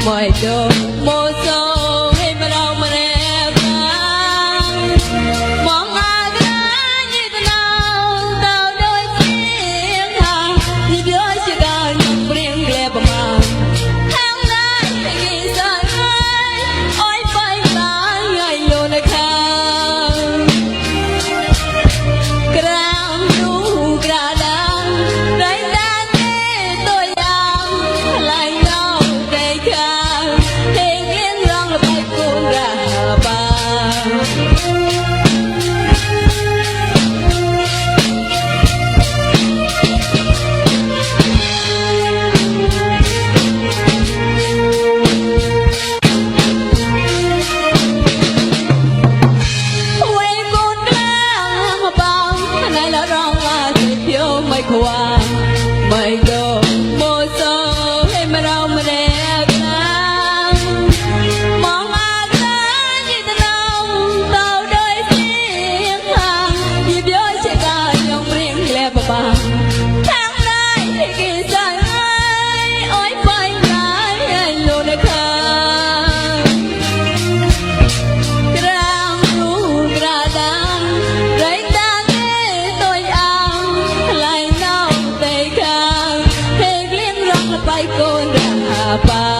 mọi đồ mô sâu hay mà đâu mà đẹp mong ai đã như thế nào tao đôi tiếng hàng như đôi chỉ có những riêng lẻ bằng tháng nay nghĩ rằng ôi phải là ngày luôn là khang kram du gradang đây ta thế tôi đang lại nhau đây khang thế kiến rong là phải cuốn ra ba mày đồ mô sơ hay mà đâu mà đẹp lắm mong ai đã như thế nào tao đôi tiếng hàng nhịp dối sẽ cả dòng riêng lẻ bà tháng nay thì kỳ dài ai ôi phải lại anh luôn đã khang krang ru gradang rây ta nghe tôi ăn lại nào tay khang thế liên rong là phải côn ra ba